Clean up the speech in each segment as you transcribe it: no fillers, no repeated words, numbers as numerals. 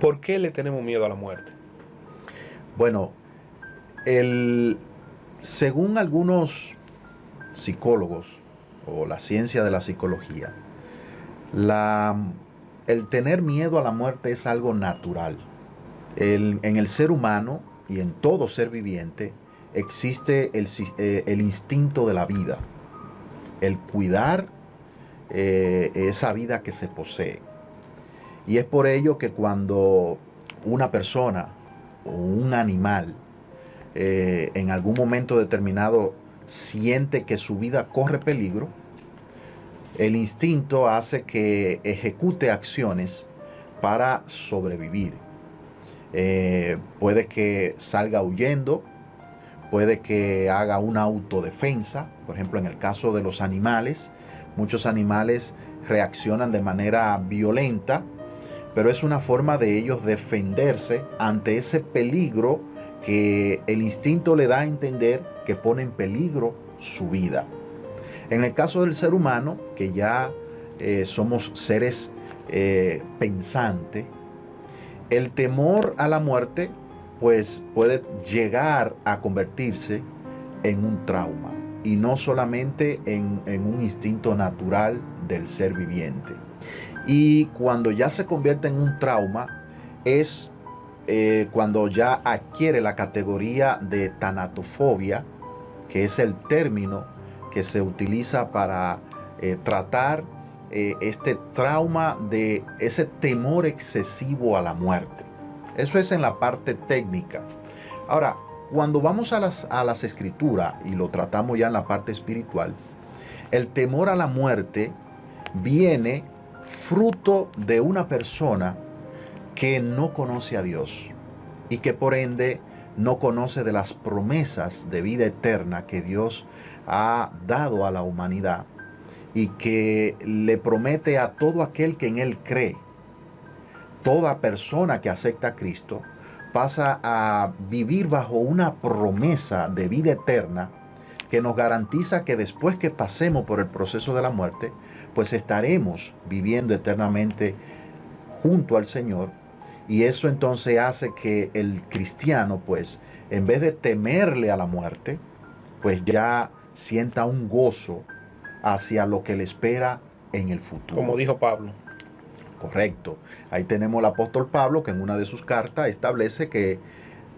¿Por qué le tenemos miedo a la muerte? Bueno, según algunos psicólogos o la ciencia de la psicología, la, el tener miedo a la muerte es algo natural. En el ser humano y en todo ser viviente existe el instinto de la vida, el cuidar esa vida que se posee. Y es por ello que cuando una persona o un animal en algún momento determinado siente que su vida corre peligro, el instinto hace que ejecute acciones para sobrevivir. Puede que salga huyendo, puede que haga una autodefensa. Por ejemplo, en el caso de los animales, muchos animales reaccionan de manera violenta, pero es una forma de ellos defenderse ante ese peligro que el instinto le da a entender que pone en peligro su vida. En el caso del ser humano, que ya somos seres pensantes, el temor a la muerte pues puede llegar a convertirse en un trauma y no solamente en un instinto natural del ser viviente. Y cuando ya se convierte en un trauma es cuando ya adquiere la categoría de tanatofobia, que es el término que se utiliza para tratar este trauma de ese temor excesivo a la muerte. Eso es en la parte técnica. Ahora, cuando vamos a las escrituras y lo tratamos ya en la parte espiritual, el temor a la muerte viene fruto de una persona que no conoce a Dios y que por ende no conoce de las promesas de vida eterna que Dios ha dado a la humanidad y que le promete a todo aquel que en Él cree. Toda persona que acepta a Cristo pasa a vivir bajo una promesa de vida eterna que nos garantiza que después que pasemos por el proceso de la muerte, pues estaremos viviendo eternamente junto al Señor. Y eso entonces hace que el cristiano, pues, en vez de temerle a la muerte, pues ya sienta un gozo hacia lo que le espera en el futuro. Como dijo Pablo. Correcto. Ahí tenemos al apóstol Pablo que en una de sus cartas establece que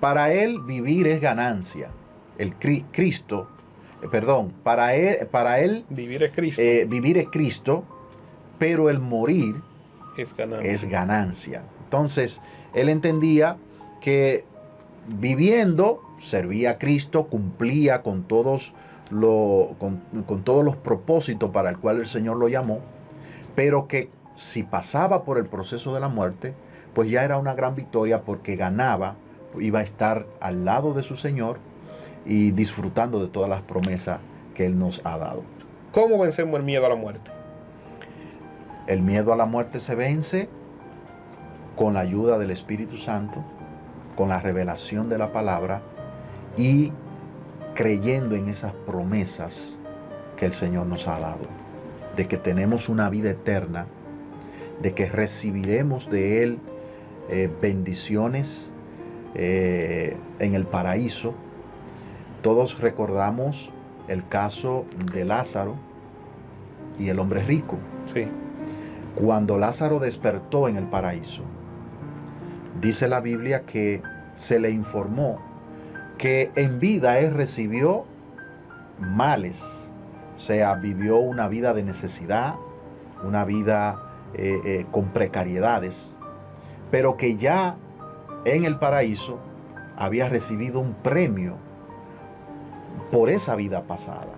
para él vivir es ganancia. El Cristo, para él Vivir es Cristo. Vivir es Cristo, pero el morir Es ganancia. es ganancia. Entonces, él entendía que viviendo servía a Cristo, cumplía con todos los propósitos para el cual el Señor lo llamó, pero que si pasaba por el proceso de la muerte, pues ya era una gran victoria porque ganaba, iba a estar al lado de su Señor y disfrutando de todas las promesas que Él nos ha dado. ¿Cómo vencemos el miedo a la muerte? El miedo a la muerte se vence con la ayuda del Espíritu Santo, con la revelación de la palabra y creyendo en esas promesas que el Señor nos ha dado, de que tenemos una vida eterna, de que recibiremos de Él bendiciones en el paraíso. Todos recordamos el caso de Lázaro y el hombre rico. Sí. Cuando Lázaro despertó en el paraíso, dice la Biblia que se le informó que en vida él recibió males, o sea, vivió una vida de necesidad, una vida con precariedades, pero que ya en el paraíso había recibido un premio por esa vida pasada.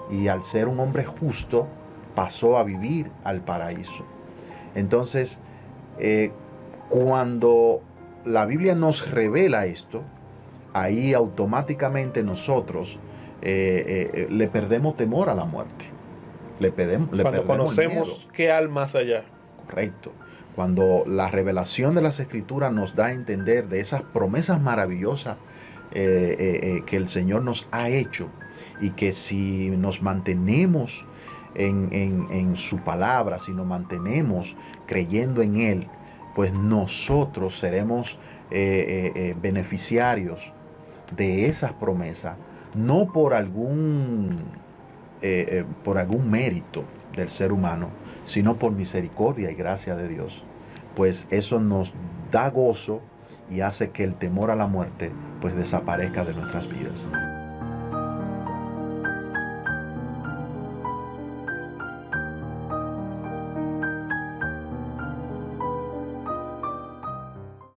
Y al ser un hombre justo, pasó a vivir al paraíso. Entonces, cuando la Biblia nos revela esto, ahí automáticamente nosotros le perdemos temor a la muerte. Cuando conocemos qué hay más allá. Correcto. Cuando la revelación de las Escrituras nos da a entender de esas promesas maravillosas que el Señor nos ha hecho y que si nos mantenemos en su palabra, si nos mantenemos creyendo en Él, pues nosotros seremos beneficiarios de esas promesas, no por algún mérito del ser humano, sino por misericordia y gracia de Dios. Pues eso nos da gozo y hace que el temor a la muerte pues desaparezca de nuestras vidas.